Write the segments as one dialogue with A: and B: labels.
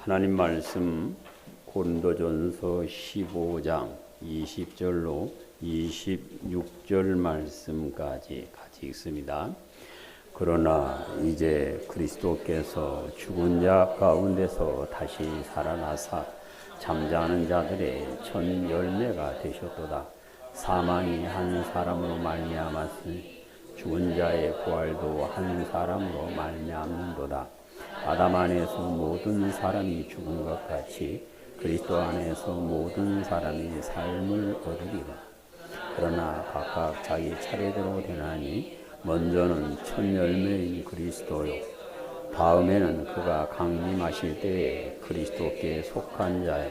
A: 하나님 말씀 고린도전서 15장 20절로 26절 말씀까지 같이 읽습니다. 그러나 이제 그리스도께서 죽은 자 가운데서 다시 살아나사 잠자는 자들의 첫 열매가 되셨도다. 사망이 한 사람으로 말미암았으니 죽은 자의 부활도 한 사람으로 말미암는도다. 아담 안에서 모든 사람이 죽은 것 같이 그리스도 안에서 모든 사람이 삶을 얻으리라. 그러나 각각 자기 차례대로 되나니 먼저는 첫 열매인 그리스도요, 다음에는 그가 강림하실 때에 그리스도께 속한 자요,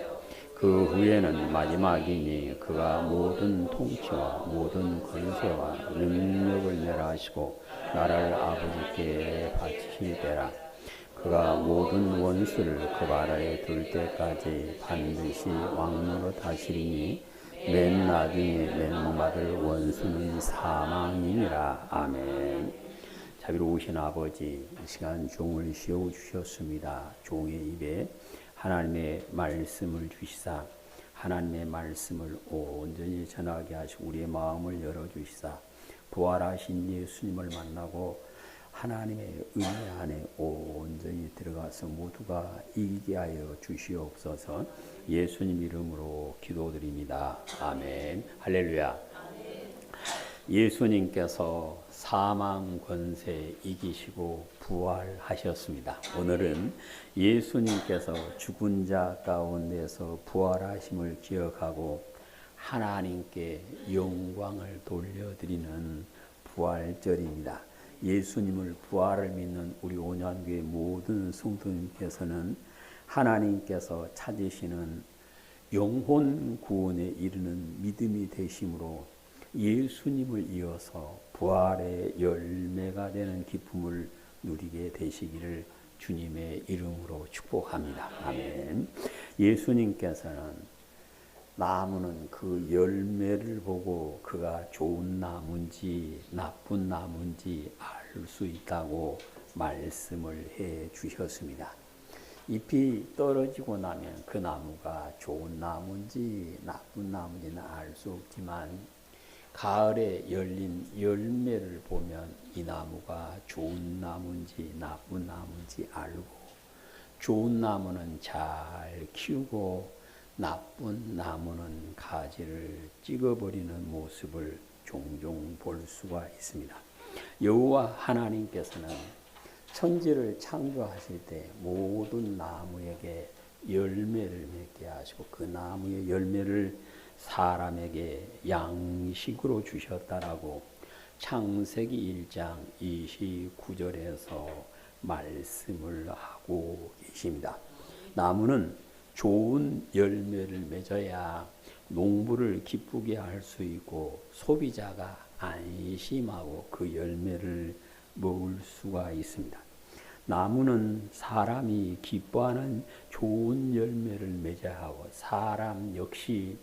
A: 그 후에는 마지막이니 그가 모든 통치와 모든 권세와 능력을 멸하시고 나라를 아버지께 바치실 때라. 그가 모든 원수를 그 발 아래 둘 때까지 반드시 왕으로 다스리니 맨 나중에 멸망받을 원수는 사망이니라. 아멘. 자비로우신 아버지, 이 시간 종을 씌워주셨습니다. 종의 입에 하나님의 말씀을 주시사 하나님의 말씀을 온전히 전하게 하시고 우리의 마음을 열어주시사 부활하신 예수님을 만나고 하나님의 은혜 안에 온전히 들어가서 모두가 이기게 하여 주시옵소서. 예수님 이름으로 기도드립니다. 아멘. 할렐루야. 예수님께서 사망 권세 이기시고 부활하셨습니다. 오늘은 예수님께서 죽은 자 가운데서 부활하심을 기억하고 하나님께 영광을 돌려드리는 부활절입니다. 예수님을 부활을 믿는 우리 온양교회 모든 성도님께서는 하나님께서 찾으시는 영혼 구원에 이르는 믿음이 되심으로 예수님을 이어서 부활의 열매가 되는 기쁨을 누리게 되시기를 주님의 이름으로 축복합니다. 아멘. 예수님께서는 나무는 그 열매를 보고 그가 좋은 나무인지 나쁜 나무인지 알 수 있다고 말씀을 해 주셨습니다. 잎이 떨어지고 나면 그 나무가 좋은 나무인지 나쁜 나무인지는 알 수 없지만 가을에 열린 열매를 보면 이 나무가 좋은 나무인지 나쁜 나무인지 알고 좋은 나무는 잘 키우고 나쁜 나무는 가지를 찍어버리는 모습을 종종 볼 수가 있습니다. 여호와 하나님께서는 천지를 창조하실 때 모든 나무에게 열매를 맺게 하시고 그 나무의 열매를 사람에게 양식으로 주셨다라고 창세기 1장 29절에서 말씀을 하고 계십니다. 나무는 좋은 열매를 맺어야 농부를 기쁘게 할 수 있고 소비자가 안심하고 그 열매를 먹을 수가 있습니다. 나무는 사람이 기뻐하는 좋은 열매를 맺어야 하고 사람 역시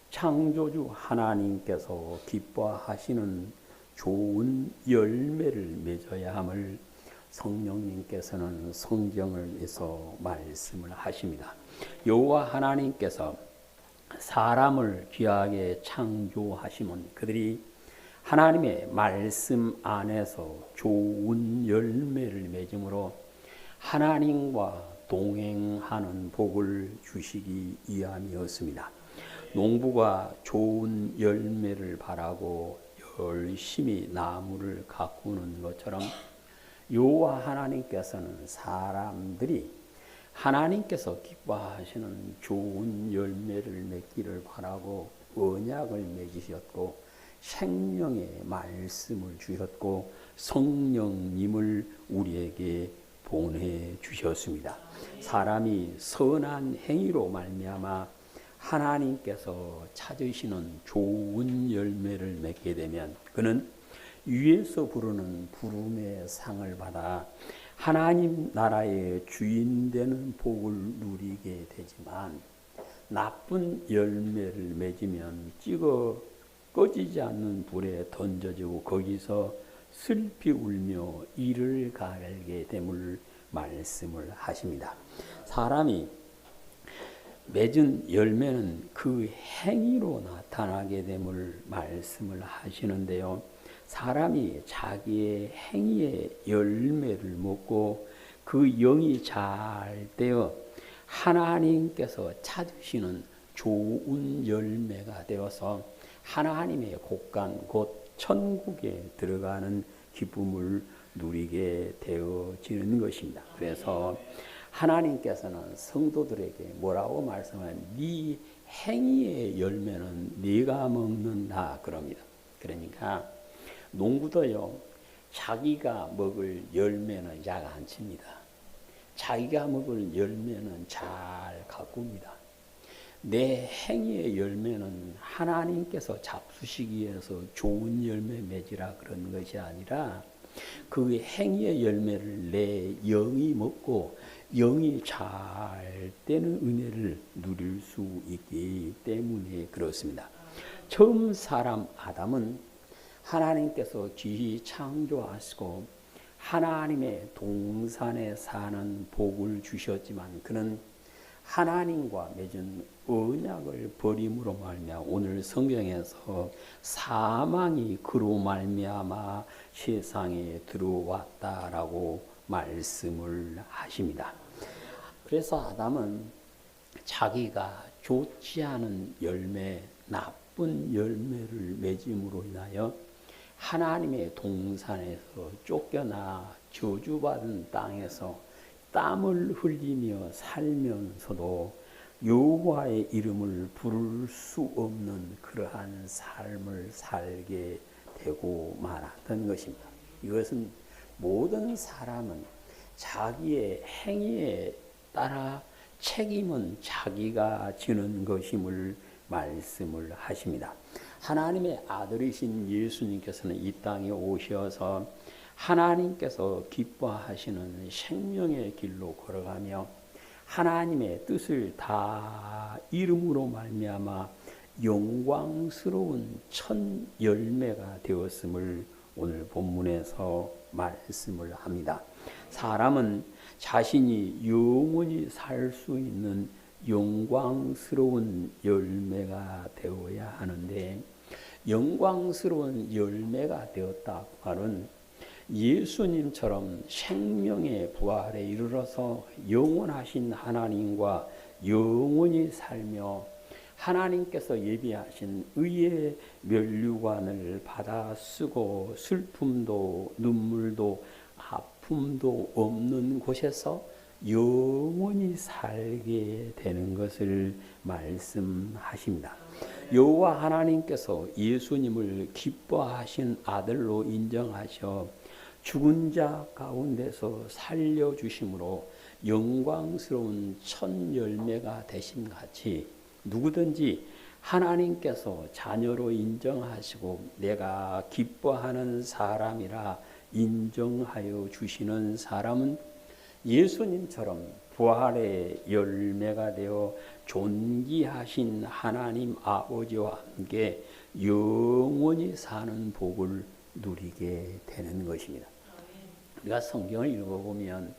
A: 창조주 하나님께서 기뻐하시는 좋은 열매를 맺어야 함을 성령님께서는 성경을에서 말씀을 하십니다. 여호와 하나님께서 사람을 귀하게 창조하시면 그들이 하나님의 말씀 안에서 좋은 열매를 맺음으로 하나님과 동행하는 복을 주시기 위함이었습니다. 농부가 좋은 열매를 바라고 열심히 나무를 가꾸는 것처럼 여호와 하나님께서는 사람들이 하나님께서 기뻐하시는 좋은 열매를 맺기를 바라고 언약을 맺으셨고 생명의 말씀을 주셨고 성령님을 우리에게 보내주셨습니다. 사람이 선한 행위로 말미암아 하나님께서 찾으시는 좋은 열매를 맺게 되면 그는 위에서 부르는 부름의 상을 받아 하나님 나라의 주인 되는 복을 누리게 되지만 나쁜 열매를 맺으면 꺼지지 않는 불에 던져지고 거기서 슬피 울며 이를 갈게 됨을 말씀을 하십니다. 사람이 맺은 열매는 그 행위로 나타나게 됨을 말씀을 하시는데요. 사람이 자기의 행위의 열매를 먹고 그 영이 잘 되어 하나님께서 찾으시는 좋은 열매가 되어서 하나님의 곳간 곧 천국에 들어가는 기쁨을 누리게 되어지는 것입니다. 그래서 하나님께서는 성도들에게 뭐라고 말씀하냐면 네 행위의 열매는 네가 먹는다 그럽니다. 그러니까 농부도요, 자기가 먹을 열매는 약 안 칩니다. 자기가 먹을 열매는 잘 가꿉니다. 내 행위의 열매는 하나님께서 잡수시기 위해서 좋은 열매 맺으라 그런 것이 아니라 그 행위의 열매를 내 영이 먹고 영이 잘 되는 은혜를 누릴 수 있기 때문에 그렇습니다. 처음 사람 아담은 하나님께서 지시 창조하시고 하나님의 동산에 사는 복을 주셨지만 그는 하나님과 맺은 언약을 버림으로 말미암아 오늘 성경에서 사망이 그로 말미암아 세상에 들어왔다라고 말씀을 하십니다. 그래서 아담은 자기가 좋지 않은 열매, 나쁜 열매를 맺음으로 인하여 하나님의 동산에서 쫓겨나 저주받은 땅에서 땀을 흘리며 살면서도 여호와의 이름을 부를 수 없는 그러한 삶을 살게 되고 말았던 것입니다. 이것은 모든 사람은 자기의 행위에 따라 책임은 자기가 지는 것임을 말씀을 하십니다. 하나님의 아들이신 예수님께서는 이 땅에 오셔서 하나님께서 기뻐하시는 생명의 길로 걸어가며 하나님의 뜻을 다 이름으로 말미암아 영광스러운 첫 열매가 되었음을 오늘 본문에서 말씀을 합니다. 사람은 자신이 영원히 살 수 있는 영광스러운 열매가 되어야 하는데 영광스러운 열매가 되었다 말은 예수님처럼 생명의 부활에 이르러서 영원하신 하나님과 영원히 살며 하나님께서 예비하신 의의 면류관을 받아 쓰고 슬픔도 눈물도 아픔도 없는 곳에서 영원히 살게 되는 것을 말씀하십니다. 여호와 하나님께서 예수님을 기뻐하신 아들로 인정하셔 죽은 자 가운데서 살려주심으로 영광스러운 첫 열매가 되심 같이 누구든지 하나님께서 자녀로 인정하시고 내가 기뻐하는 사람이라 인정하여 주시는 사람은 예수님처럼 부활의 열매가 되어 존귀하신 하나님 아버지와 함께 영원히 사는 복을 누리게 되는 것입니다. 우리가 성경을 읽어보면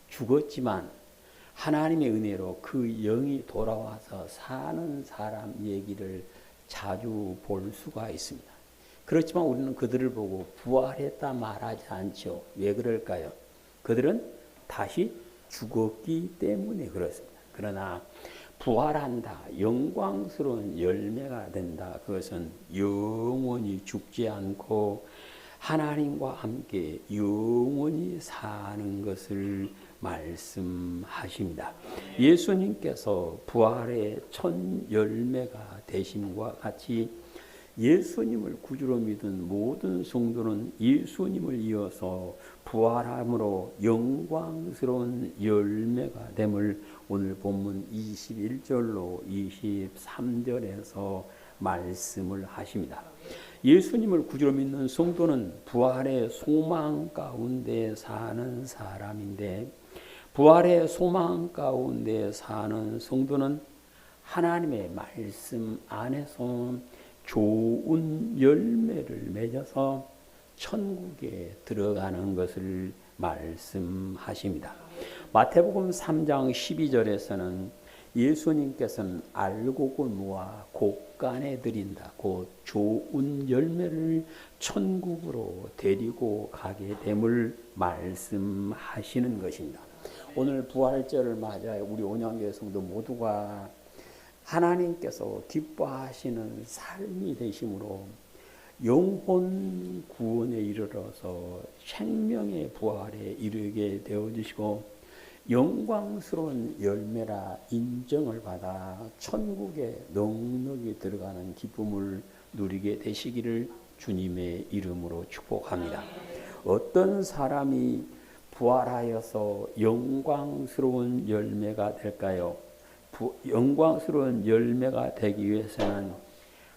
A: 죽었지만 하나님의 은혜로 그 영이 돌아와서 사는 사람 얘기를 자주 볼 수가 있습니다. 그렇지만 우리는 그들을 보고 부활했다 말하지 않죠. 왜 그럴까요? 그들은 다시 죽었기 때문에 그렇습니다. 그러나 부활한다, 영광스러운 열매가 된다. 그것은 영원히 죽지 않고 하나님과 함께 영원히 사는 것을 말씀하십니다. 예수님께서 부활의 첫 열매가 되심과 같이 예수님을 구주로 믿은 모든 성도는 예수님을 이어서 부활함으로 영광스러운 열매가 됨을 오늘 본문 21절로 23절에서 말씀을 하십니다. 예수님을 구주로 믿는 성도는 부활의 소망 가운데 사는 사람인데 부활의 소망 가운데 사는 성도는 하나님의 말씀 안에서 좋은 열매를 맺어서 천국에 들어가는 것을 말씀하십니다. 마태복음 3장 12절에서는 예수님께서는 알고고무와 곳간에 드린다. 곧 좋은 열매를 천국으로 데리고 가게 됨을 말씀하시는 것입니다. 오늘 부활절을 맞아요. 우리 온양교회 성도 모두가 하나님께서 기뻐하시는 삶이 되심으로 영혼 구원에 이르러서 생명의 부활에 이르게 되어주시고 영광스러운 열매라 인정을 받아 천국에 넉넉히 들어가는 기쁨을 누리게 되시기를 주님의 이름으로 축복합니다. 어떤 사람이 부활하여서 영광스러운 열매가 될까요? 영광스러운 열매가 되기 위해서는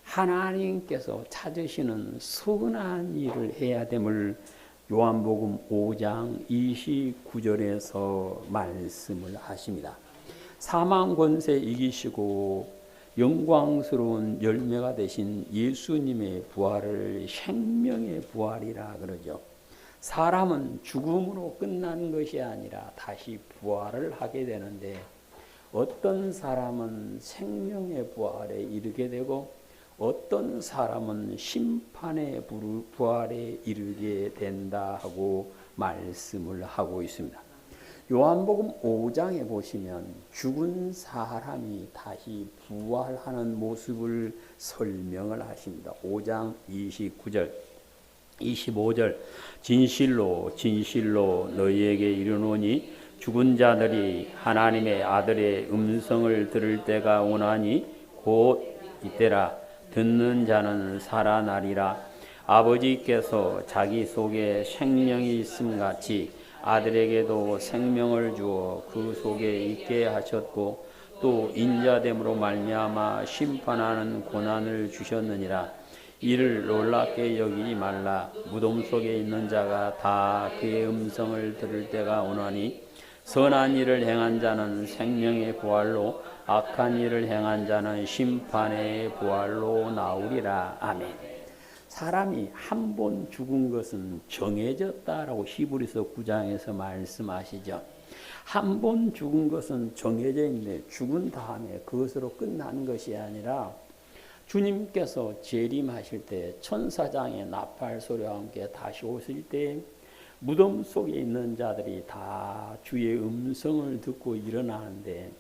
A: 하나님께서 찾으시는 선한 일을 해야 됨을 요한복음 5장 29절에서 말씀을 하십니다. 사망 권세 이기시고 영광스러운 열매가 되신 예수님의 부활을 생명의 부활이라 그러죠. 사람은 죽음으로 끝나는 것이 아니라 다시 부활을 하게 되는데 어떤 사람은 생명의 부활에 이르게 되고 어떤 사람은 심판의 부활에 이르게 된다 하고 말씀을 하고 있습니다. 요한복음 5장에 보시면 죽은 사람이 다시 부활하는 모습을 설명을 하십니다. 5장 29절 25절 진실로 진실로 너희에게 이르노니 죽은 자들이 하나님의 아들의 음성을 들을 때가 오나니 곧 이때라. 듣는 자는 살아나리라. 아버지께서 자기 속에 생명이 있음 같이 아들에게도 생명을 주어 그 속에 있게 하셨고 또 인자됨으로 말미암아 심판하는 고난을 주셨느니라. 이를 놀랍게 여기지 말라. 무덤 속에 있는 자가 다 그의 음성을 들을 때가 오나니 선한 일을 행한 자는 생명의 부활로 악한 일을 행한 자는 심판의 부활로 나오리라. 아멘. 사람이 한 번 죽은 것은 정해졌다라고 히브리서 9장에서 말씀하시죠. 한 번 죽은 것은 정해져 있는데 죽은 다음에 그것으로 끝나는 것이 아니라 주님께서 재림하실 때 천사장의 나팔 소리와 함께 다시 오실 때 무덤 속에 있는 자들이 다 주의 음성을 듣고 일어나는데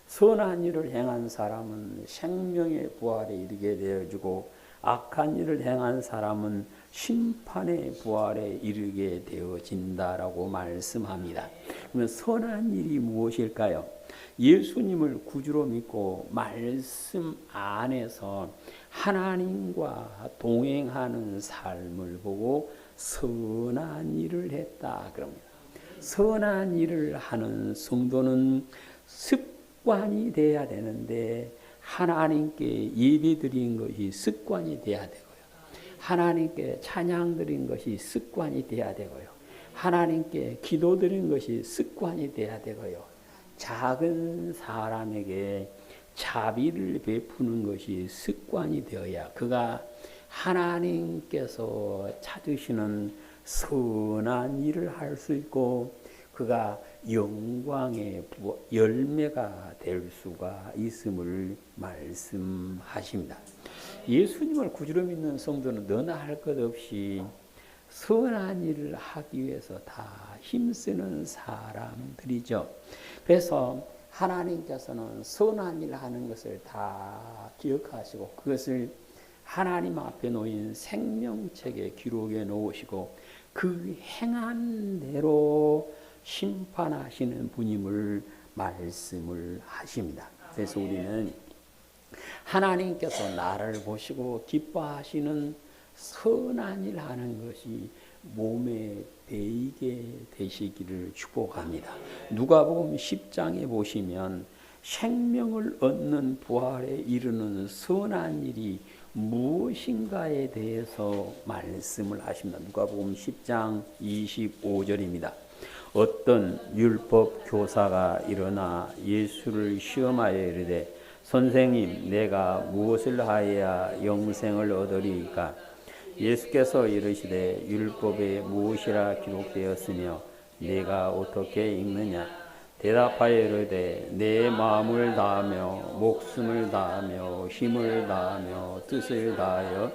A: 선한 일을 행한 사람은 생명의 부활에 이르게 되어지고 악한 일을 행한 사람은 심판의 부활에 이르게 되어진다라고 말씀합니다. 그러면 선한 일이 무엇일까요? 예수님을 구주로 믿고 말씀 안에서 하나님과 동행하는 삶을 보고 선한 일을 했다 그럽니다. 선한 일을 하는 성도는 습관이 돼야 되는데 하나님께 예배드린 것이 습관이 돼야 되고요. 하나님께 찬양드린 것이 습관이 돼야 되고요. 하나님께 기도드린 것이 습관이 돼야 되고요. 작은 사람에게 자비를 베푸는 것이 습관이 되어야 그가 하나님께서 찾으시는 선한 일을 할 수 있고 그가 영광의 열매가 될 수가 있음을 말씀하십니다. 예수님을 구주로 믿는 성도는 너나 할 것 없이 선한 일을 하기 위해서 다 힘쓰는 사람들이죠. 그래서 하나님께서는 선한 일을 하는 것을 다 기억하시고 그것을 하나님 앞에 놓인 생명책에 기록해 놓으시고 그 행한 대로 심판하시는 분임을 말씀을 하십니다. 그래서 우리는 하나님께서 나를 보시고 기뻐하시는 선한 일 하는 것이 몸에 배이게 되시기를 축복합니다. 누가복음 10장에 보시면 생명을 얻는 부활에 이르는 선한 일이 무엇인가에 대해서 말씀을 하십니다. 누가복음 10장 25절입니다. 어떤 율법 교사가 일어나 예수를 시험하여 이르되 선생님 내가 무엇을 하여야 영생을 얻으리이까? 예수께서 이르시되 율법에 무엇이라 기록되었으며 네가 어떻게 읽느냐? 대답하여 이르되 내 마음을 다하며 목숨을 다하며 힘을 다하며 뜻을 다하여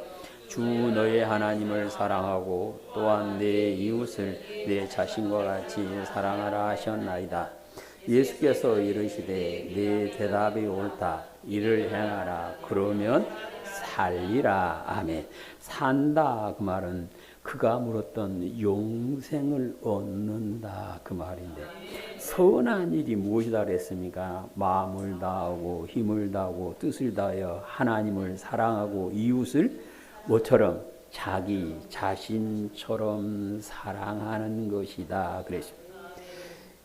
A: 주 너의 하나님을 사랑하고 또한 내 이웃을 내 자신과 같이 사랑하라 하셨나이다. 예수께서 이르시되 내 대답이 옳다. 이를 행하라. 그러면 살리라. 아멘. 산다 그 말은 그가 물었던 영생을 얻는다 그 말인데, 선한 일이 무엇이다 그랬습니까? 마음을 다하고 힘을 다하고 뜻을 다하여 하나님을 사랑하고 이웃을 뭐처럼? 자기 자신처럼 사랑하는 것이다 그랬습니다.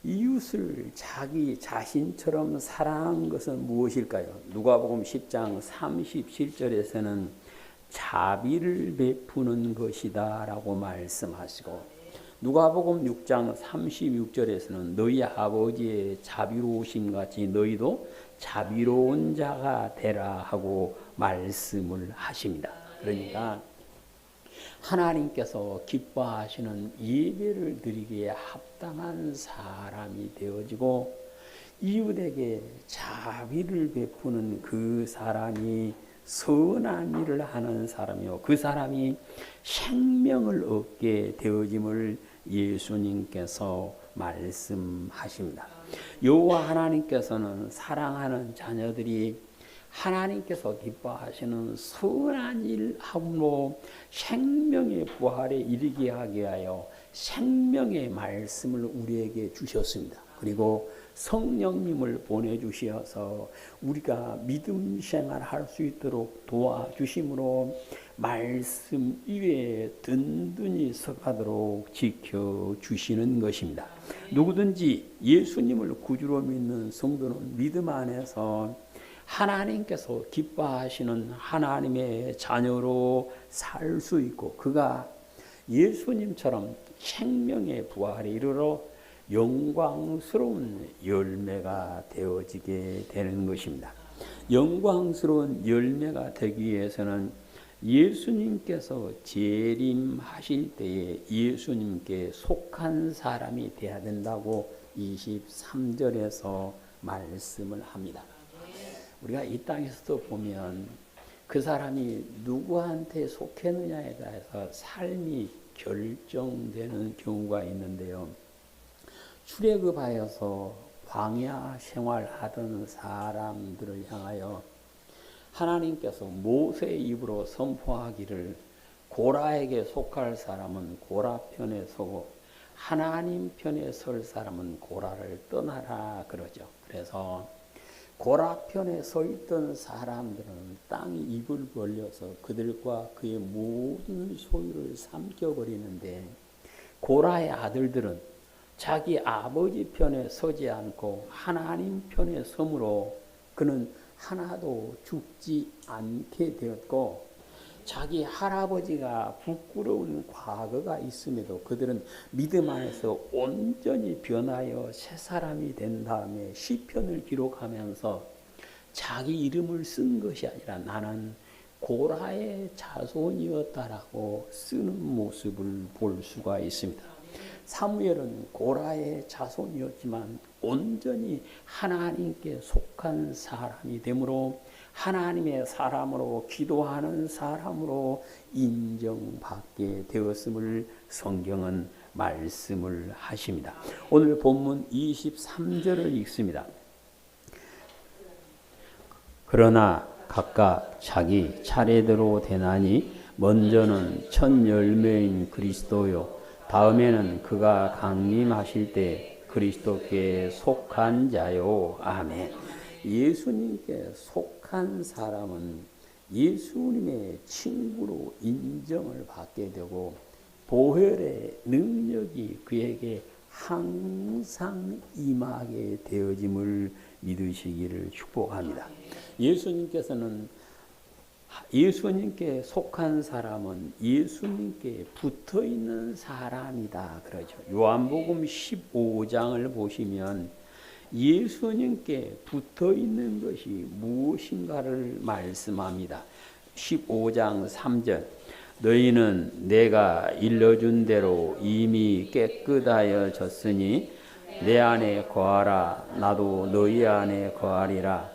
A: 이웃을 자기 자신처럼 사랑하는 것은 무엇일까요? 누가복음 10장 37절에서는 자비를 베푸는 것이다 라고 말씀하시고, 누가복음 6장 36절에서는 너희 아버지의 자비로우심 같이 너희도 자비로운 자가 되라 하고 말씀을 하십니다. 그러니까 하나님께서 기뻐하시는 예배를 드리기에 합당한 사람이 되어지고, 이웃에게 자비를 베푸는 그 사람이 선한 일을 하는 사람이요, 그 사람이 생명을 얻게 되어짐을 예수님께서 말씀하십니다. 여호와 하나님께서는 사랑하는 자녀들이 하나님께서 기뻐하시는 선한 일함으로 생명의 부활에 이르게 하게 하여 생명의 말씀을 우리에게 주셨습니다. 그리고 성령님을 보내주셔서 우리가 믿음 생활할 수 있도록 도와주심으로 말씀 위에 든든히 서가도록 지켜주시는 것입니다. 누구든지 예수님을 구주로 믿는 성도는 믿음 안에서 하나님께서 기뻐하시는 하나님의 자녀로 살 수 있고, 그가 예수님처럼 생명의 부활에 이르러 영광스러운 열매가 되어지게 되는 것입니다. 영광스러운 열매가 되기 위해서는 예수님께서 재림하실 때에 예수님께 속한 사람이 되어야 된다고 23절에서 말씀을 합니다. 우리가 이 땅에서도 보면 그 사람이 누구한테 속했느냐에 대해서 삶이 결정되는 경우가 있는데요. 출애굽하여서 광야 생활하던 사람들을 향하여 하나님께서 모세의 입으로 선포하기를 고라에게 속할 사람은 고라 편에 서고 하나님 편에 설 사람은 고라를 떠나라 그러죠. 그래서 고라 편에 서 있던 사람들은 땅이 입을 벌려서 그들과 그의 모든 소유를 삼켜버리는데, 고라의 아들들은 자기 아버지 편에 서지 않고 하나님 편에 서므로 그는 하나도 죽지 않게 되었고, 자기 할아버지가 부끄러운 과거가 있음에도 그들은 믿음 안에서 온전히 변하여 새 사람이 된 다음에 시편을 기록하면서 자기 이름을 쓴 것이 아니라 나는 고라의 자손이었다라고 쓰는 모습을 볼 수가 있습니다. 사무엘은 고라의 자손이었지만 온전히 하나님께 속한 사람이 되므로 하나님의 사람으로 기도하는 사람으로 인정받게 되었음을 성경은 말씀을 하십니다. 오늘 본문 23절을 읽습니다. 그러나 각각 자기 차례대로 되나니 먼저는 첫 열매인 그리스도요 다음에는 그가 강림하실 때 그리스도께 속한 자요. 아멘. 예수님께 속한 사람은 예수님의 친구로 인정을 받게 되고 보혈의 능력이 그에게 항상 임하게 되어짐을 믿으시기를 축복합니다. 예수님께 속한 사람은 예수님께 붙어 있는 사람이다 그러죠. 요한복음 15장을 보시면 예수님께 붙어 있는 것이 무엇인가를 말씀합니다. 15장 3절 너희는 내가 일러준 대로 이미 깨끗하여졌으니 내 안에 거하라. 나도 너희 안에 거하리라.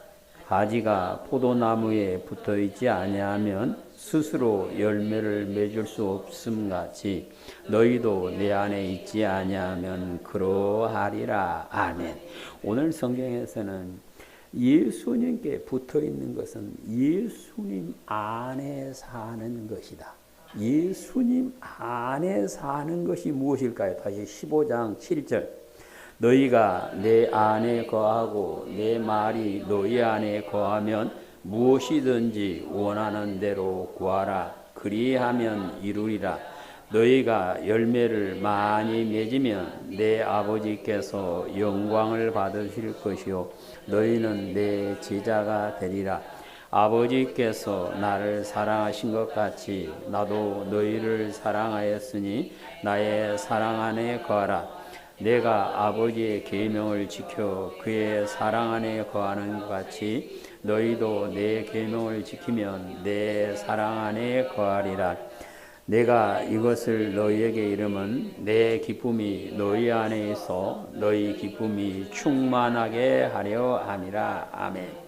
A: 가지가 포도나무에 붙어 있지 아니하면 스스로 열매를 맺을 수 없음 같이 너희도 내 안에 있지 아니하면 그러하리라. 아멘. 오늘 성경에서는 예수님께 붙어 있는 것은 예수님 안에 사는 것이다. 예수님 안에 사는 것이 무엇일까요? 다시 15장 7절. 너희가 내 안에 거하고 내 말이 너희 안에 거하면 무엇이든지 원하는 대로 구하라. 그리하면 이루리라. 너희가 열매를 많이 맺으면 내 아버지께서 영광을 받으실 것이요 너희는 내 제자가 되리라. 아버지께서 나를 사랑하신 것 같이 나도 너희를 사랑하였으니 나의 사랑 안에 거하라. 내가 아버지의 계명을 지켜 그의 사랑 안에 거하는 것 같이 너희도 내 계명을 지키면 내 사랑 안에 거하리라. 내가 이것을 너희에게 이름은 내 기쁨이 너희 안에 있어 너희 기쁨이 충만하게 하려 함이라. 아멘.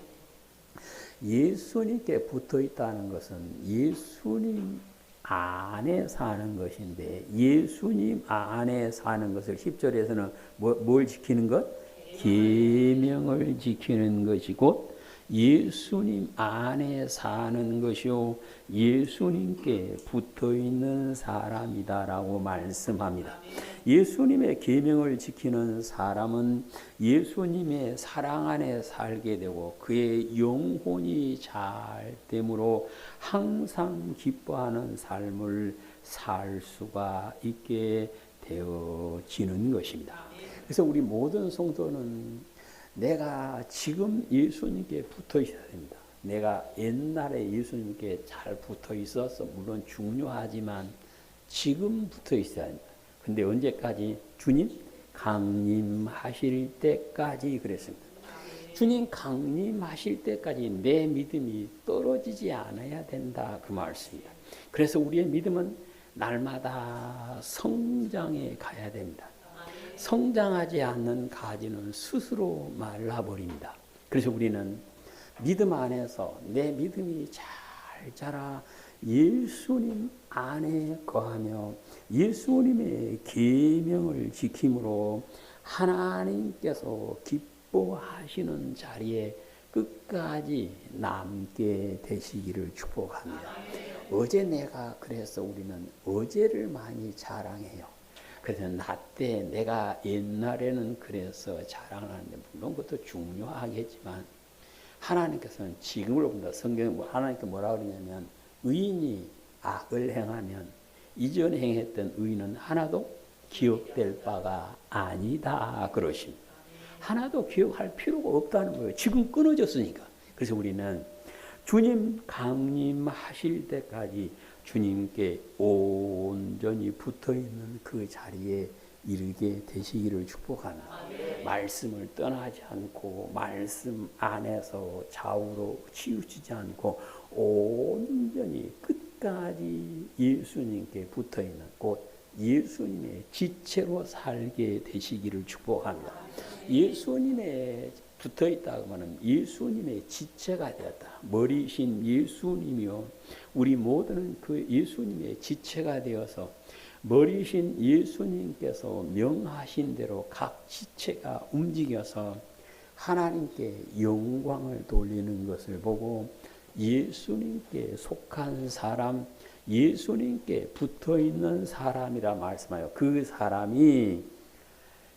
A: 예수님께 붙어 있다는 것은 예수님 안에 사는 것인데 예수님 안에 사는 것을 10절에서는 뭘 지키는 것? 계명을 지키는 것이고 예수님 안에 사는 것이요 예수님께 붙어 있는 사람이다라고 말씀합니다. 예수님의 계명을 지키는 사람은 예수님의 사랑 안에 살게 되고 그의 영혼이 잘 되므로 항상 기뻐하는 삶을 살 수가 있게 되어지는 것입니다. 그래서 우리 모든 성도는 내가 지금 예수님께 붙어 있어야 됩니다. 내가 옛날에 예수님께 잘 붙어 있어서 물론 중요하지만 지금 붙어 있어야 합니다. 근데 언제까지? 주님 강림하실 때까지 그랬습니다. 주님 강림하실 때까지 내 믿음이 떨어지지 않아야 된다 그 말씀입니다. 그래서 우리의 믿음은 날마다 성장해 가야 됩니다. 성장하지 않는 가지는 스스로 말라버립니다. 그래서 우리는 믿음 안에서 내 믿음이 잘 자라 예수님 안에 거하며 예수님의 계명을 지킴으로 하나님께서 기뻐하시는 자리에 끝까지 남게 되시기를 축복합니다. 어제 내가 그래서 우리는 어제를 많이 자랑해요. 그래서 나 때 내가 옛날에는 그래서 자랑하는데 물론 그것도 중요하겠지만 하나님께서는 지금을 본다. 성경에 하나님께 뭐라 그러냐면 의인이 악을 행하면 이전에 행했던 의인은 하나도 기억될 바가 아니다 그러십니다. 하나도 기억할 필요가 없다는 거예요. 지금 끊어졌으니까. 그래서 우리는 주님 강림하실 때까지 주님께 온전히 붙어있는 그 자리에 이르게 되시기를 축복합니다. 말씀을 떠나지 않고 말씀 안에서 좌우로 치우치지 않고 온전히 끝까지 예수님께 붙어있는 곧 예수님의 지체로 살게 되시기를 축복합니다. 예수님의 붙어있다 하면 예수님의 지체가 되었다. 머리신 예수님이요 우리 모두는 그 예수님의 지체가 되어서 머리신 예수님께서 명하신 대로 각 지체가 움직여서 하나님께 영광을 돌리는 것을 보고 예수님께 속한 사람, 예수님께 붙어있는 사람이라 말씀하여 그 사람이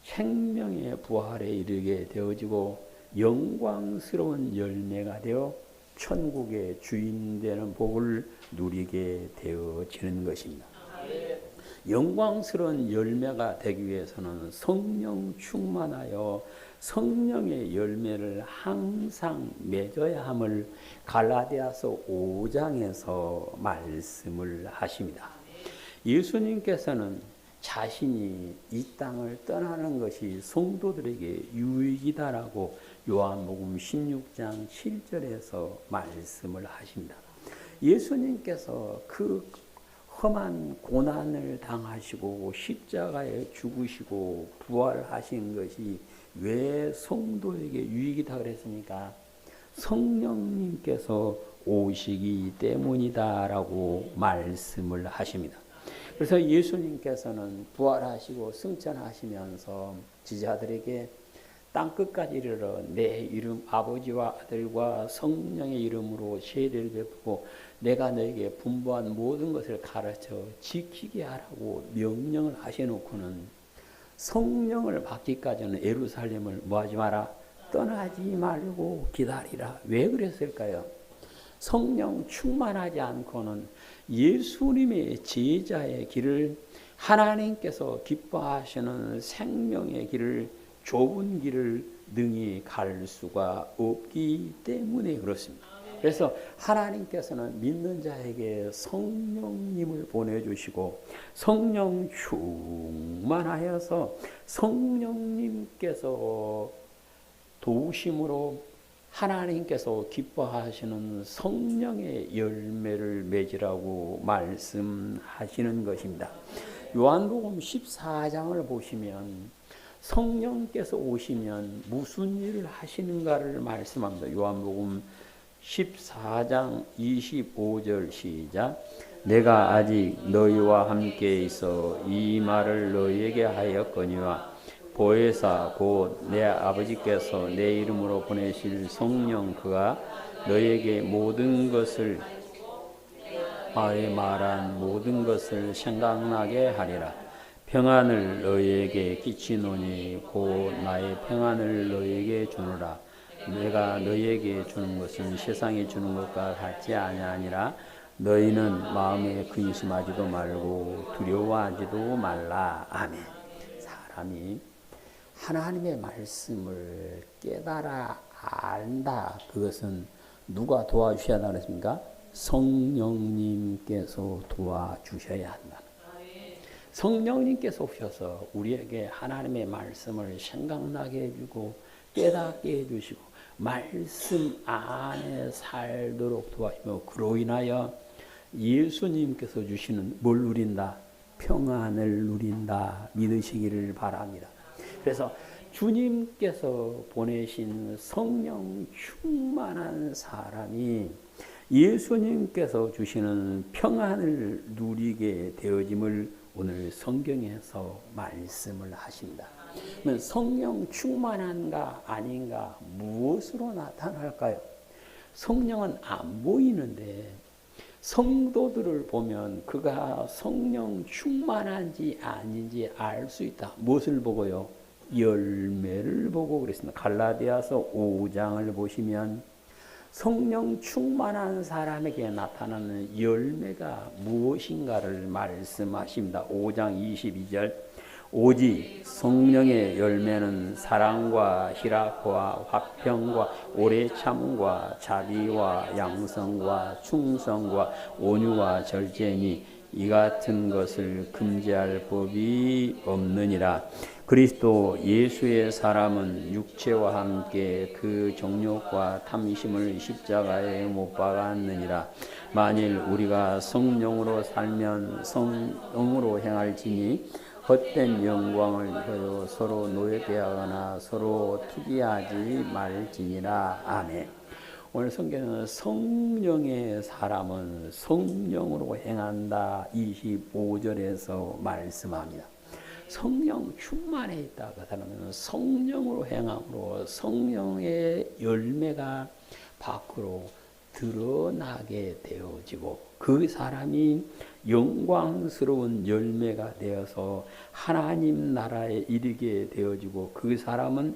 A: 생명의 부활에 이르게 되어지고 영광스러운 열매가 되어 천국의 주인 되는 복을 누리게 되어지는 것입니다. 영광스러운 열매가 되기 위해서는 성령 충만하여 성령의 열매를 항상 맺어야 함을 갈라디아서 5장에서 말씀을 하십니다. 예수님께서는 자신이 이 땅을 떠나는 것이 성도들에게 유익이다라고 요한복음 16장 7절에서 말씀을 하십니다. 예수님께서 그 험한 고난을 당하시고 십자가에 죽으시고 부활하신 것이 왜 성도에게 유익이다 그랬습니까? 성령님께서 오시기 때문이다라고 말씀을 하십니다. 그래서 예수님께서는 부활하시고 승천하시면서 지자들에게 땅끝까지 이르러 내 이름 아버지와 아들과 성령의 이름으로 세례를 베푸고 내가 너에게 분부한 모든 것을 가르쳐 지키게 하라고 명령을 하셔놓고는 성령을 받기까지는 예루살렘을 뭐하지 마라? 떠나지 말고 기다리라. 왜 그랬을까요? 성령 충만하지 않고는 예수님의 제자의 길을 하나님께서 기뻐하시는 생명의 길을 좁은 길을 능히 갈 수가 없기 때문에 그렇습니다. 그래서 하나님께서는 믿는 자에게 성령님을 보내주시고 성령 충만하여서 성령님께서 도우심으로 하나님께서 기뻐하시는 성령의 열매를 맺으라고 말씀하시는 것입니다. 요한복음 14장을 보시면 성령께서 오시면 무슨 일을 하시는가를 말씀합니다. 요한복음 14장 25절 시작. 내가 아직 너희와 함께 있어 이 말을 너희에게 하였거니와 보혜사 곧 내 아버지께서 내 이름으로 보내실 성령 그가 너희에게 모든 것을 말한 모든 것을 생각나게 하리라. 평안을 너희에게 끼치노니 곧 나의 평안을 너희에게 주노라. 내가 너희에게 주는 것은 세상이 주는 것과 같지 아니하니라. 너희는 마음에 근심하지도 말고 두려워하지도 말라. 아멘. 사람이 하나님의 말씀을 깨달아 안다. 그것은 누가 도와주셔야 한다 그랬습니까? 성령님께서 도와주셔야 한다. 성령님께서 오셔서 우리에게 하나님의 말씀을 생각나게 해주고 깨닫게 해주시고 말씀 안에 살도록 도와주며 그로 인하여 예수님께서 주시는 뭘 누린다? 평안을 누린다. 믿으시기를 바랍니다. 그래서 주님께서 보내신 성령 충만한 사람이 예수님께서 주시는 평안을 누리게 되어짐을 오늘 성경에서 말씀을 하십니다. 성령 충만한가 아닌가 무엇으로 나타날까요? 성령은 안 보이는데 성도들을 보면 그가 성령 충만한지 아닌지 알 수 있다. 무엇을 보고요? 열매를 보고 그랬습니다. 갈라디아서 5장을 보시면 성령 충만한 사람에게 나타나는 열매가 무엇인가를 말씀하십니다. 5장 22절 오직 성령의 열매는 사랑과 희락과 화평과 오래 참음과 자비와 양성과 충성과 온유와 절제니 이 같은 것을 금지할 법이 없느니라. 그리스도 예수의 사람은 육체와 함께 그 정욕과 탐심을 십자가에 못 박았느니라. 만일 우리가 성령으로 살면 성령으로 행할지니 헛된 영광을 위하여 서로 노예되하거나 서로 투기하지 말지니라. 아멘. 오늘 성경은 성령의 사람은 성령으로 행한다 25절에서 말씀합니다. 성령 충만해 있다. 그 사람은 성령으로 행함으로 성령의 열매가 밖으로 드러나게 되어지고 그 사람이 영광스러운 열매가 되어서 하나님 나라에 이르게 되어지고 그 사람은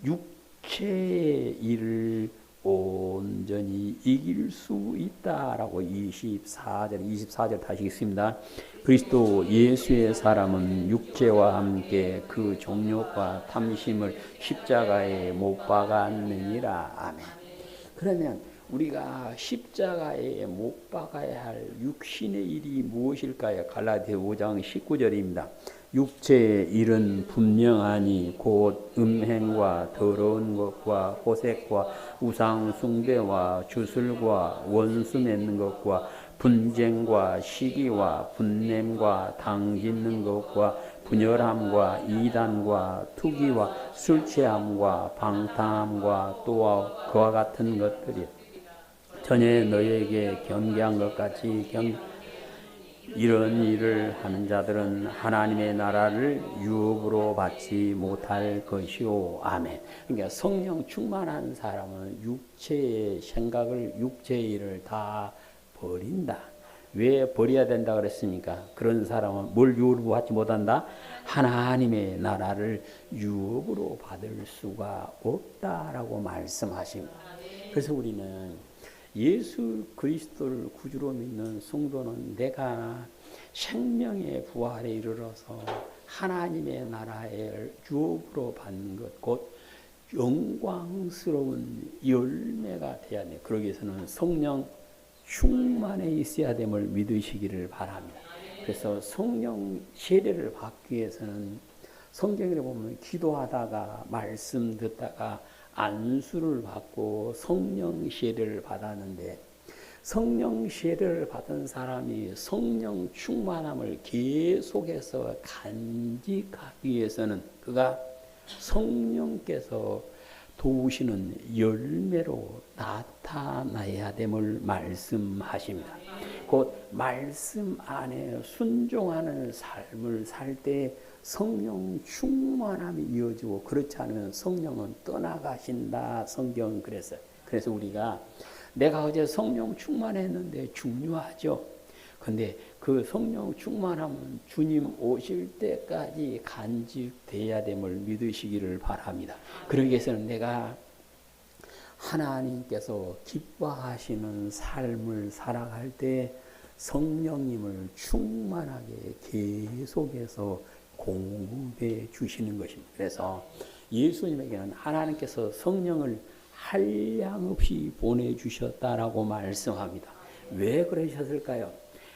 A: 육체의 일을 온전히 이길 수 있다라고 24절 다시 읽습니다. 그리스도 예수의 사람은 육체와 함께 그 정욕과 탐심을 십자가에 못 박았느니라. 아멘. 그러면 우리가 십자가에 못 박아야 할 육신의 일이 무엇일까요? 갈라디아 5장 19절입니다. 육체의 일은 분명하니 곧 음행과 더러운 것과 호색과 우상 숭배와 주술과 원수 맺는 것과 분쟁과 시기와 분냄과 당짓는 것과 분열함과 이단과 투기와 술취함과 방탕함과 또 그와 같은 것들이 전에 너희에게 경계한 것 같이 이런 일을 하는 자들은 하나님의 나라를 유업으로 받지 못할 것이오. 아멘. 그러니까 성령 충만한 사람은 육체의 생각을, 육체의 일을 다 버린다. 왜 버려야 된다 그랬습니까? 그런 사람은 뭘 유업으로 받지 못한다? 하나님의 나라를 유업으로 받을 수가 없다라고 말씀하십니다. 그래서 우리는 예수 그리스도를 구주로 믿는 성도는 내가 생명의 부활에 이르러서 하나님의 나라의 유업으로 받는 것, 곧 영광스러운 열매가 되어야 돼. 그러기 위해서는 성령 충만해 있어야 됨을 믿으시기를 바랍니다. 그래서 성령 세례를 받기 위해서는 성경에 보면 기도하다가 말씀 듣다가 안수를 받고 성령 세례를 받았는데, 성령 세례를 받은 사람이 성령 충만함을 계속해서 간직하기 위해서는 그가 성령께서 도우시는 열매로 나타나야 됨을 말씀하십니다. 곧 말씀 안에 순종하는 삶을 살 때 성령 충만함이 이어지고, 그렇지 않으면 성령은 떠나가신다. 성경은 그랬어요. 그래서 우리가 내가 어제 성령 충만했는데 중요하죠. 근데 그 성령 충만함은 주님 오실 때까지 간직돼야 됨을 믿으시기를 바랍니다. 그러기 위해서는 내가 하나님께서 기뻐하시는 삶을 살아갈 때 성령님을 충만하게 계속해서 공급해 주시는 것입니다. 그래서 예수님에게는 하나님께서 성령을 한량없이 보내주셨다라고 말씀합니다. 왜 그러셨을까요?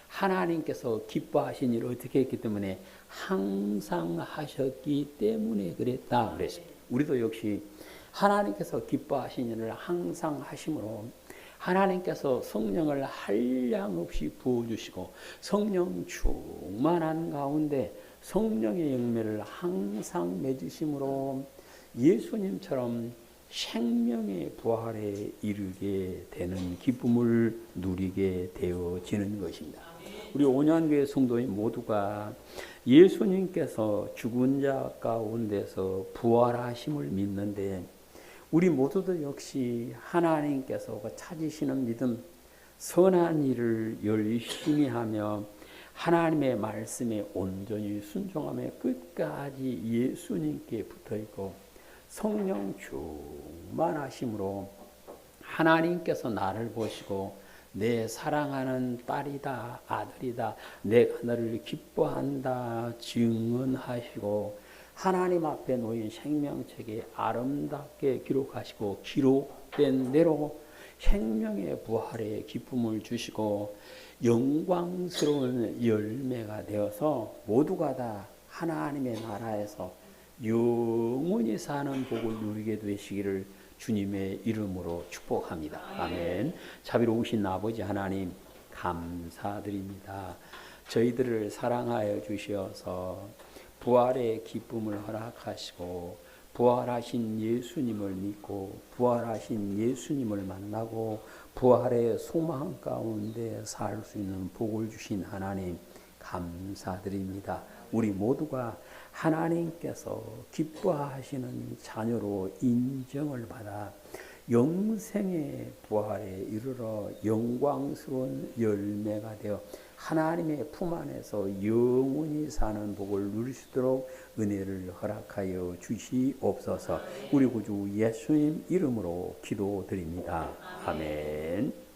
A: 하나님께서 기뻐하신 일을 어떻게 했기 때문에? 항상 하셨기 때문에 그랬다 그랬습니다. 우리도 역시 하나님께서 기뻐하신 일을 항상 하심으로 하나님께서 성령을 한량없이 부어주시고 성령 충만한 가운데 성령의 열매를 항상 맺으심으로 예수님처럼 생명의 부활에 이르게 되는 기쁨을 누리게 되어지는 것입니다. 우리 온양교회 성도인 모두가 예수님께서 죽은 자 가운데서 부활하심을 믿는데, 우리 모두도 역시 하나님께서 찾으시는 믿음, 선한 일을 열심히 하며 하나님의 말씀에 온전히 순종하며 끝까지 예수님께 붙어있고 성령 충만하심으로 하나님께서 나를 보시고 내 사랑하는 딸이다, 아들이다, 내가 너를 기뻐한다 증언하시고 하나님 앞에 놓인 생명책에 아름답게 기록하시고 기록된 대로 생명의 부활의 기쁨을 주시고 영광스러운 열매가 되어서 모두가 다 하나님의 나라에서 영원히 사는 복을 누리게 되시기를 주님의 이름으로 축복합니다. 아멘. 자비로우신 아버지 하나님 감사드립니다. 저희들을 사랑하여 주셔서 부활의 기쁨을 허락하시고 부활하신 예수님을 믿고 부활하신 예수님을 만나고 부활의 소망 가운데 살 수 있는 복을 주신 하나님 감사드립니다. 우리 모두가 하나님께서 기뻐하시는 자녀로 인정을 받아 영생의 부활에 이르러 영광스러운 열매가 되어 하나님의 품 안에서 영원히 사는 복을 누릴 수 있도록 은혜를 허락하여 주시옵소서. 우리 구주 예수님 이름으로 기도드립니다. 아멘.